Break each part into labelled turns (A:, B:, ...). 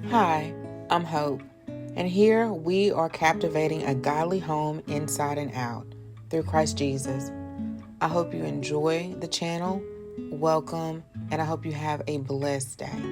A: Hi, I'm Hope, and here we are captivating a godly home inside and out through Christ Jesus. I hope you enjoy the channel. Welcome, and I hope you have a blessed day.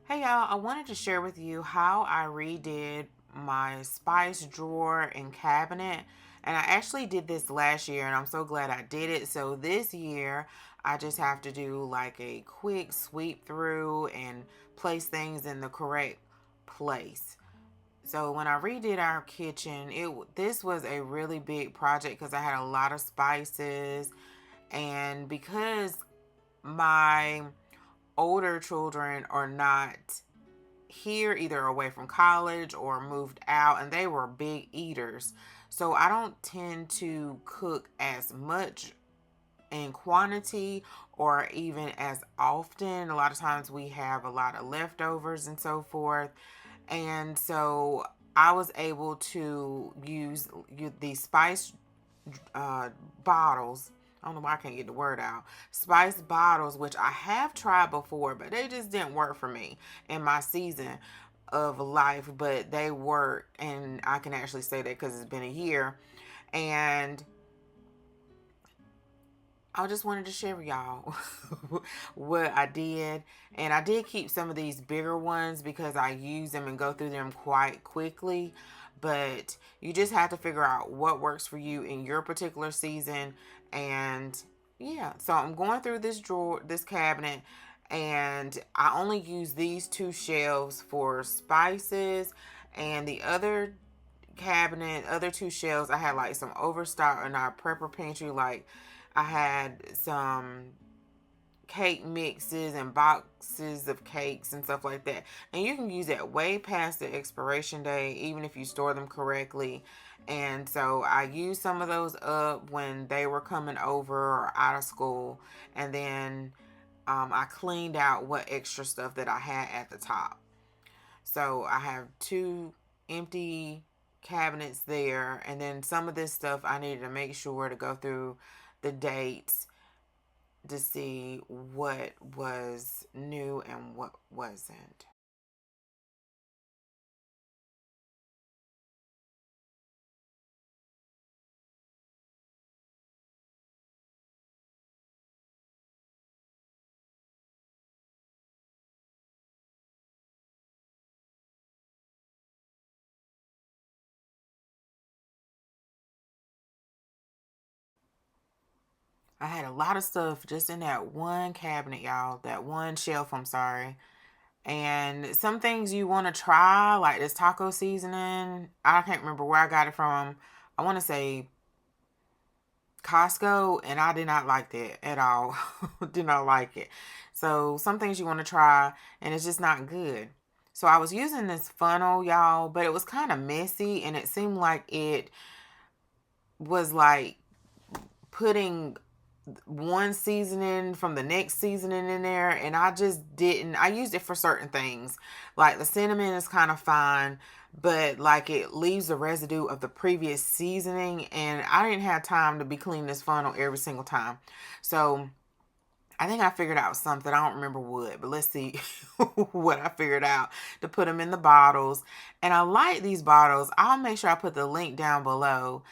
A: Hey y'all, I wanted to share with you how I redid my spice drawer and cabinet. And I actually did this last year, and I'm so glad I did it. So this year, I just have to do like a quick sweep through and place things in the correct place. So when I redid our kitchen, this was a really big project because I had a lot of spices, and because my older children are not here, either away from college or moved out, and they were big eaters. So I don't tend to cook as much in quantity or even as often. A lot of times we have a lot of leftovers and so forth. And so I was able to use these spice uh, bottles. I don't know why I can't get the word out. Spice bottles, which I have tried before, but they just didn't work for me in my season of life. But they work, and I can actually say that because it's been a year. And I just wanted to share with y'all what I did. And I did keep some of these bigger ones because I use them and go through them quite quickly. But you just have to figure out what works for you in your particular season. And yeah, so I'm going through this drawer, this cabinet, and I only use these two shelves for spices, and the other two shelves, I had like some overstock in our prepper pantry. Like I had some cake mixes and boxes of cakes and stuff like that. And you can use that way past the expiration date, even if you store them correctly. And so I used some of those up when they were coming over or out of school. And then I cleaned out what extra stuff that I had at the top. So I have two empty cabinets there, and then some of this stuff I needed to make sure to go through the dates to see what was new and what wasn't. I had a lot of stuff just in that one cabinet, y'all. That one shelf, I'm sorry. And some things you want to try, like this taco seasoning. I can't remember where I got it from. I want to say Costco, and I did not like that at all. Did not like it. So some things you want to try, and it's just not good. So I was using this funnel, y'all, but it was kind of messy, and it seemed like it was like putting one seasoning from the next seasoning in there, and I just didn't. I used it for certain things, like the cinnamon is kind of fine, but like it leaves the residue of the previous seasoning, and I didn't have time to be cleaning this funnel every single time. So I think I figured out something. I don't remember what, but let's see what I figured out to put them in the bottles. And I like these bottles. I'll make sure I put the link down below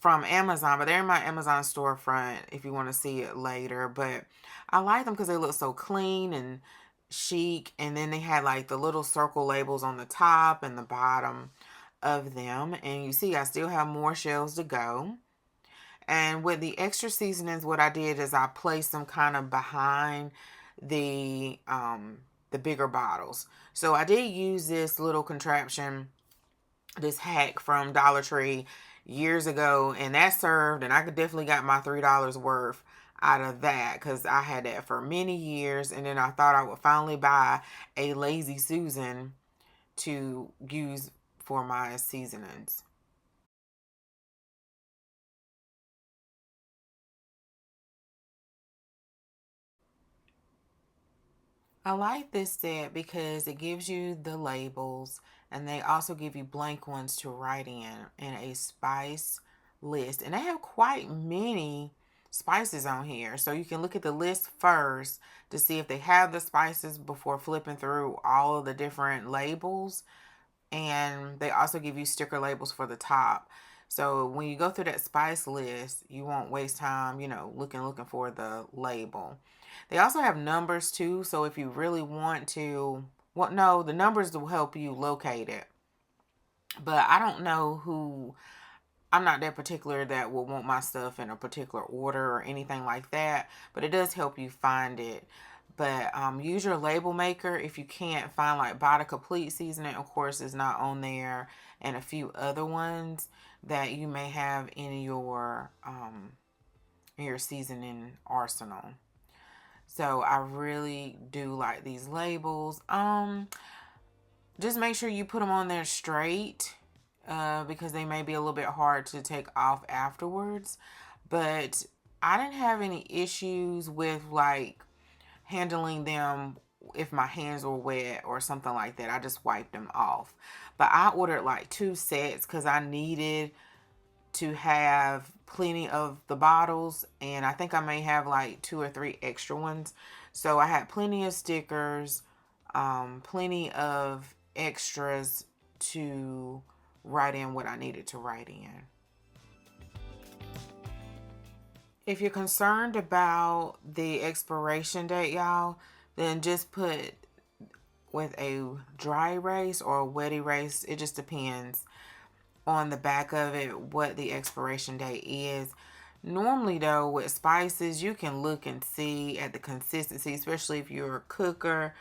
A: from Amazon, but they're in my Amazon storefront if you want to see it later. But I like them because they look so clean and chic, and then they had like the little circle labels on the top and the bottom of them. And you see I still have more shelves to go. And with the extra seasonings, what I did is I placed them kind of behind the bigger bottles. So I did use this little contraption, this hack from Dollar Tree years ago, and that served, and I could definitely got my $3 worth out of that because I had that for many years. And then I thought I would finally buy a Lazy Susan to use for my seasonings. I like this set because it gives you the labels, and they also give you blank ones to write in a spice list. And they have quite many spices on here. So you can look at the list first to see if they have the spices before flipping through all of the different labels. And they also give you sticker labels for the top. So when you go through that spice list, you won't waste time, looking for the label. They also have numbers too. So if you really want to, well, no, the numbers will help you locate it. But I don't know who, I'm not that particular that will want my stuff in a particular order or anything like that. But it does help you find it. But use your label maker if you can't find, like Buy the Complete Seasoning, of course, is not on there, and a few other ones that you may have in your seasoning arsenal. So I really do like these labels. Just make sure you put them on there straight, because they may be a little bit hard to take off afterwards. But I didn't have any issues with like handling them if my hands were wet or something like that. I just wiped them off. But I ordered like 2 sets because I needed to have plenty of the bottles, and I think I may have like 2 or 3 extra ones. So I had plenty of stickers, plenty of extras to write in what I needed to write in. If you're concerned about the expiration date, y'all, then just put with a dry erase or a wet erase. It just depends on the back of it what the expiration date is. Normally, though, with spices, you can look and see at the consistency, especially if you're a cooker,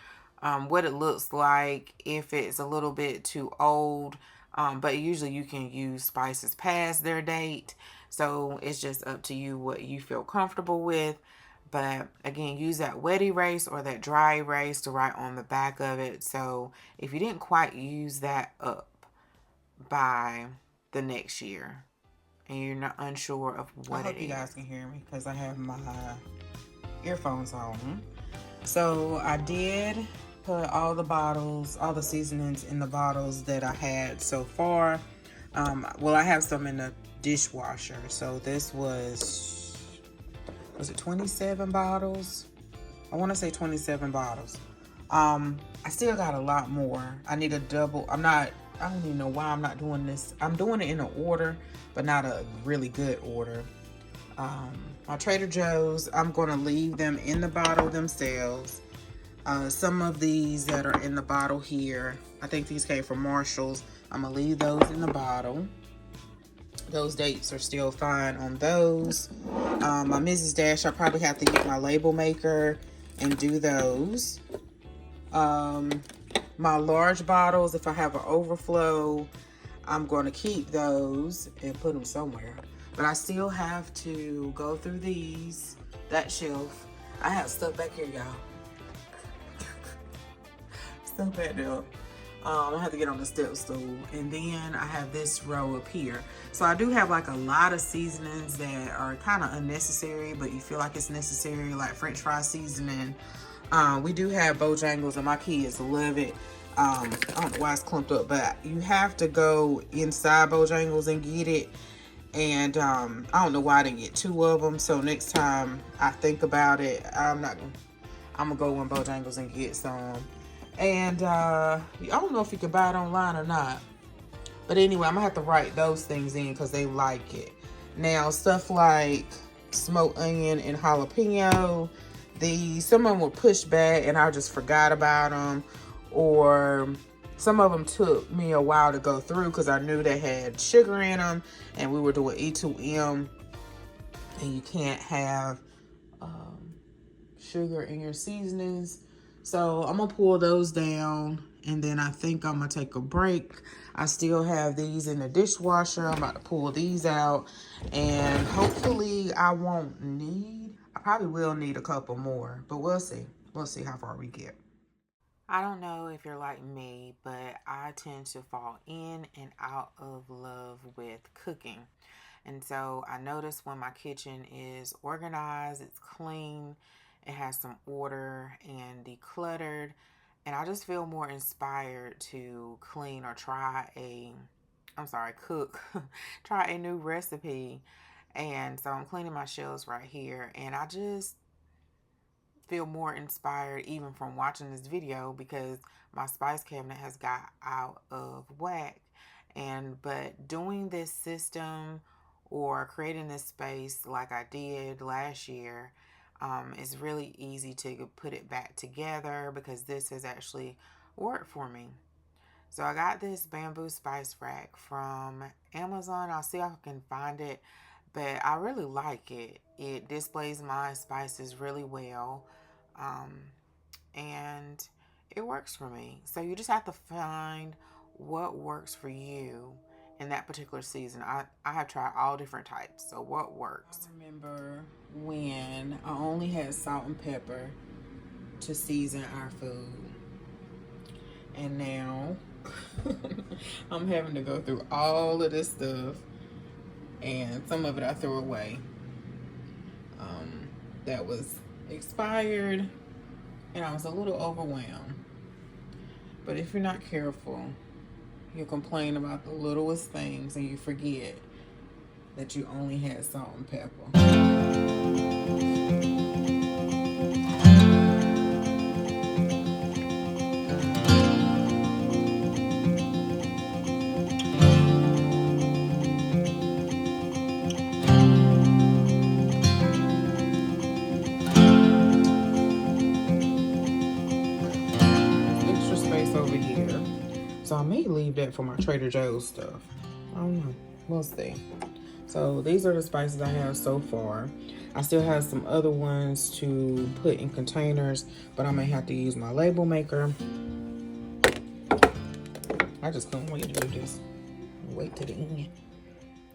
A: what it looks like, if it's a little bit too old. But usually you can use spices past their date. So it's just up to you what you feel comfortable with. But again, use that wet erase or that dry erase to write on the back of it. So if you didn't quite use that up by the next year and you're not unsure of what it is. I hope you guys can hear me because I have my earphones on. So I did put all the bottles, all the seasonings in the bottles that I had so far. Well, I have some in the dishwasher. So this was it 27 bottles? I want to say 27 bottles. I still got a lot more. I need a double. I don't even know why I'm not doing this. I'm doing it in an order, but not a really good order. My Trader Joe's, I'm going to leave them in the bottle themselves. Some of these that are in the bottle here, I think these came from Marshall's. I'm going to leave those in the bottle. Those dates are still fine on those. My Mrs. Dash, I probably have to get my label maker and do those. My large bottles, if I have an overflow, I'm going to keep those and put them somewhere. But I still have to go through that shelf. I have stuff back here, y'all. Stuff back there. I have to get on the step stool. And then I have this row up here. So I do have like a lot of seasonings that are kind of unnecessary, but you feel like it's necessary, like French fry seasoning. We do have Bojangles, and my kids love it. I don't know why it's clumped up, but you have to go inside Bojangles and get it. And I don't know why I didn't get 2 of them. So next time I think about it, I'm gonna go in Bojangles and get some. And I don't know if you can buy it online or not. But anyway, I'm gonna have to write those things in because they like it. Now, stuff like smoked onion and jalapeno, some of them were pushed back and I just forgot about them. Or some of them took me a while to go through because I knew they had sugar in them, and we were doing E2M, and you can't have sugar in your seasonings. So I'm gonna pull those down, and then I think I'm gonna take a break. I still have these in the dishwasher. I'm about to pull these out, and hopefully I probably will need a couple more, but we'll see. We'll see how far we get. I don't know if you're like me, but I tend to fall in and out of love with cooking. And so I notice when my kitchen is organized, it's clean, it has some order and decluttered, and I just feel more inspired to clean or cook, try a new recipe. And so I'm cleaning my shelves right here, and I just feel more inspired even from watching this video because my spice cabinet has got out of whack. And but doing this system or creating this space like I did last year, is really easy to put it back together because this has actually worked for me. So I got this bamboo spice rack from Amazon. I'll see if I can find it, but I really like it. It displays my spices really well, um, and it works for me. So you just have to find what works for you in that particular season. I have tried all different types, so what works? I remember when I only had salt and pepper to season our food, and now I'm having to go through all of this stuff, and some of it I threw away. That was expired, and I was a little overwhelmed. But if you're not careful, you'll complain about the littlest things and you forget that you only had salt and pepper. Over here, so I may leave that for my Trader Joe's stuff. I don't know, we'll see. So these are the spices I have so far. I still have some other ones to put in containers, but I may have to use my label maker. I just couldn't wait to do this. Wait to the end.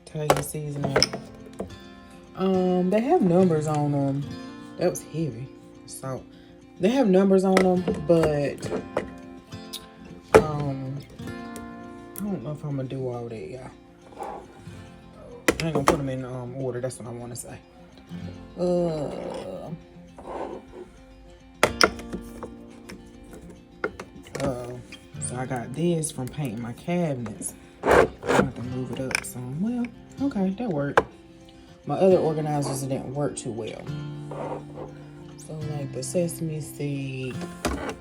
A: Tell you seasoning. They have numbers on them. That was heavy. So they have numbers on them, but I don't know if I'm gonna do all that, y'all. I ain't gonna put them in order. That's what I want to say. So I got this from painting my cabinets. I have to move it up some. Well, okay, that worked. My other organizers didn't work too well. So like the sesame seed,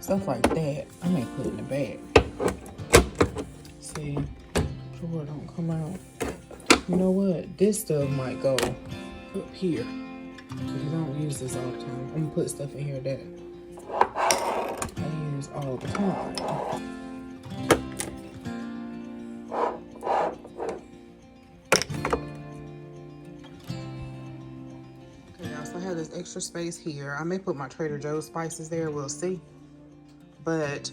A: stuff like that, I may put in the bag. See, drawer don't come out. You know what? This stuff might go up here because I don't use this all the time. I'm gonna put stuff in here that I use all the time. Okay, y'all, so I have this extra space here. I may put my Trader Joe's spices there. We'll see. But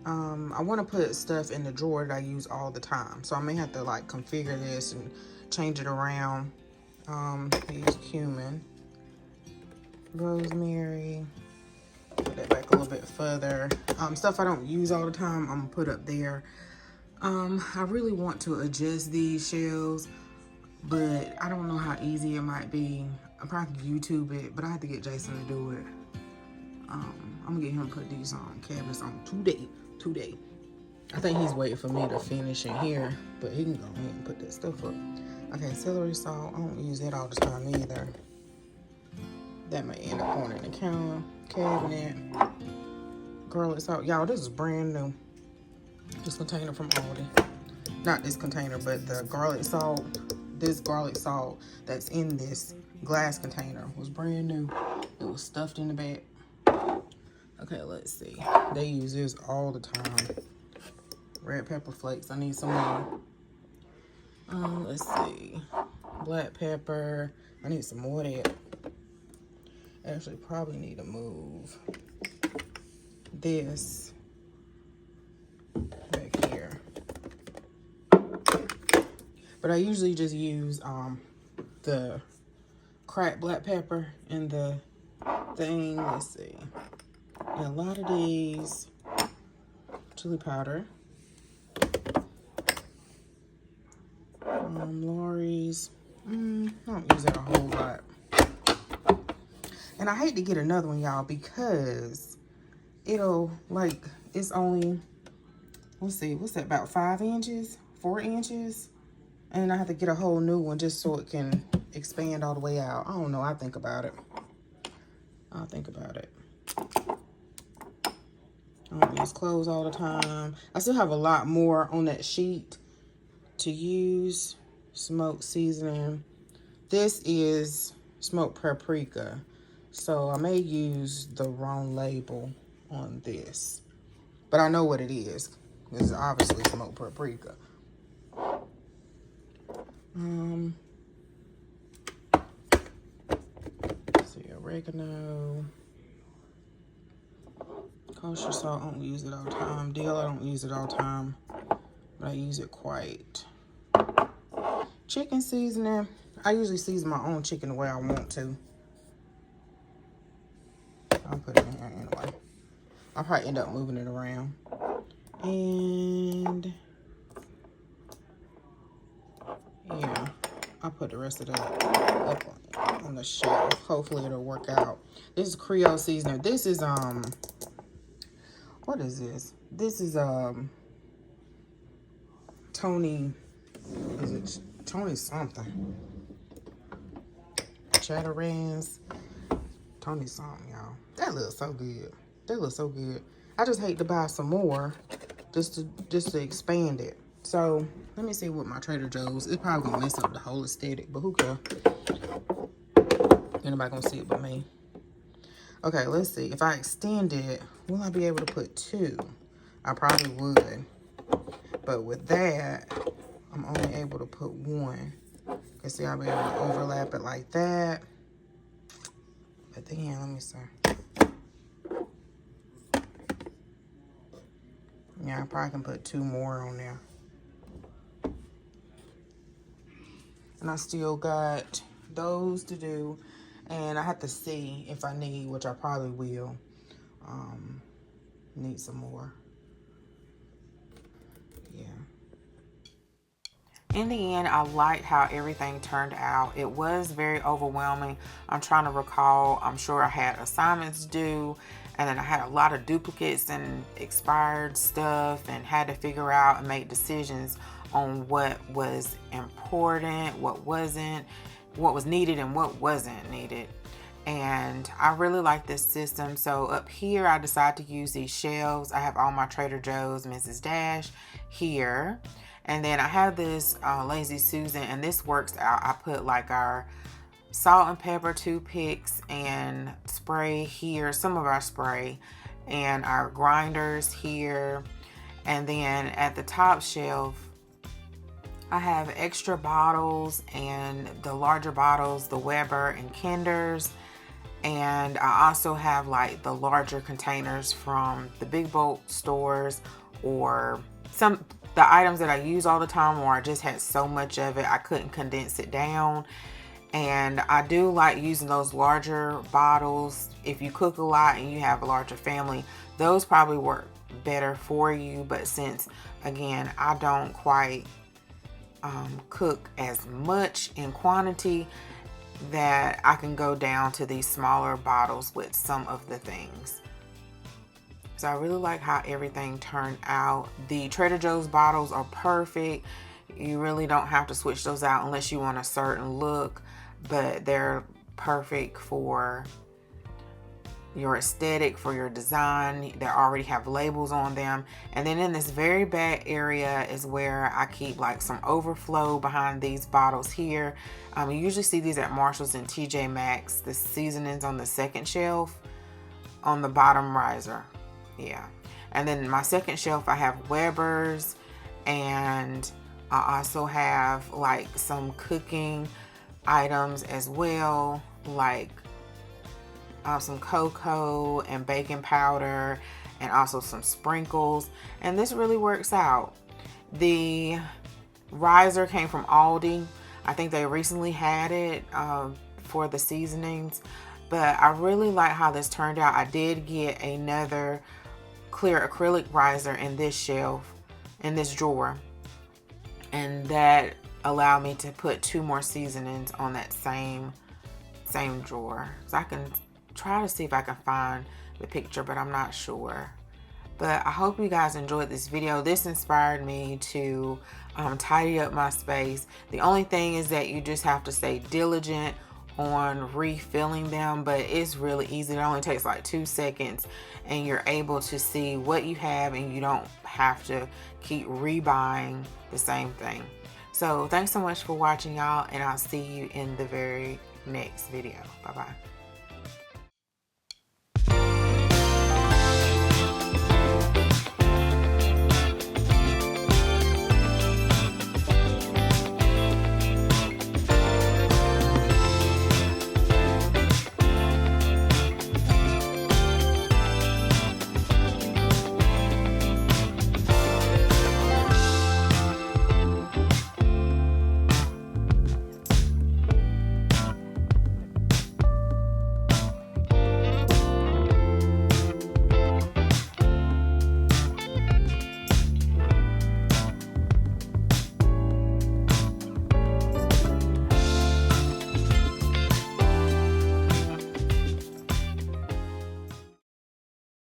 A: I want to put stuff in the drawer that I use all the time. So I may have to like configure this and change it around. I use cumin, rosemary, put that back a little bit further. Stuff I don't use all the time, I'm gonna put up there. I really want to adjust these shelves, but I don't know how easy it might be. I probably could YouTube it, but I have to get Jason to do it. I'm gonna get him to put these cabinets on today. I think he's waiting for me to finish in here, but he can go ahead and put that stuff up. Okay, celery salt. I don't use that all the time either. That may end up going in the counter cabinet. Garlic salt. Y'all, this is brand new. This container from Aldi. Not this container, but the garlic salt. This garlic salt that's in this glass container was brand new. It was stuffed in the bag. Okay, let's see. They use this all the time. Red pepper flakes. I need some more. Let's see. Black pepper. I need some more of that. Actually, probably need to move this back here. But I usually just use the cracked black pepper in the thing. Let's see. And a lot of these chili powder. Lori's. I don't use that a whole lot. And I hate to get another one, y'all, because it'll, like, it's only, let's see, what's that, about 5 inches, 4 inches? And I have to get a whole new one just so it can expand all the way out. I don't know. I'll think about it. I'll think about it. I don't use clothes all the time. I still have a lot more on that sheet to use. Smoked seasoning. This is smoked paprika. So I may use the wrong label on this. But I know what it is. It's obviously smoked paprika. Let's see, oregano. Kosher salt, I don't use it all the time. Dill, I don't use it all the time. But I use it quite. Chicken seasoning. I usually season my own chicken the way I want to. I'll put it in here anyway. I'll probably end up moving it around. And yeah, I'll put the rest of that up on the shelf. Hopefully it'll work out. This is Creole seasoner. This is what is this? This is Tony. Is it Tony something? Chatterans. Tony something, y'all. That looks so good. That looks so good. I just hate to buy some more just to expand it. So let me see what my Trader Joe's. It's probably gonna mess up the whole aesthetic, but who cares? Anybody gonna see it but me? Okay, let's see. If I extend it, will I be able to put 2? I probably would. But with that, I'm only able to put 1. Cause see, I'll be able to overlap it like that. But then, let me see. Yeah, I probably can put 2 more on there. And I still got those to do. And I have to see if I need, which I probably will, need some more. Yeah. In the end, I liked how everything turned out. It was very overwhelming. I'm trying to recall, I'm sure I had assignments due, and then I had a lot of duplicates and expired stuff, and had to figure out and make decisions on what was important, what wasn't, what was needed and what wasn't needed. And I really like this system. So up here, I decided to use these shelves. I have all my Trader Joe's Mrs. Dash here. And then I have this Lazy Susan, and this works out. I put like our salt and pepper toothpicks and spray here, some of our spray, and our grinders here. And then at the top shelf, I have extra bottles and the larger bottles, the Weber and Kinders. And I also have like the larger containers from the big bulk stores, or the items that I use all the time, or I just had so much of it I couldn't condense it down. And I do like using those larger bottles. If you cook a lot and you have a larger family, those probably work better for you. But since, again, I don't quite cook as much in quantity, that I can go down to these smaller bottles with some of the things. So I really like how everything turned out. The Trader Joe's bottles are perfect. You really don't have to switch those out unless you want a certain look, but they're perfect for your aesthetic, for your design. They already have labels on them. And then in this very back area is where I keep like some overflow behind these bottles here. You usually see these at Marshall's and TJ Maxx. The seasonings on the second shelf on the bottom riser. Yeah. And then my second shelf, I have Weber's, and I also have like some cooking items as well, like some cocoa and baking powder, and also some sprinkles. And this really works out. The riser came from Aldi. I think they recently had it for the seasonings, but I really like how this turned out. I did get another clear acrylic riser in this shelf, in this drawer, and that allowed me to put 2 more seasonings on that same drawer. So I can try to see if I can find the picture, but I'm not sure. But I hope you guys enjoyed this video. This inspired me to tidy up my space. The only thing is that you just have to stay diligent on refilling them, but it's really easy. It only takes like 2 seconds and you're able to see what you have, and you don't have to keep rebuying the same thing. So thanks so much for watching, y'all, and I'll see you in the very next video. Bye bye.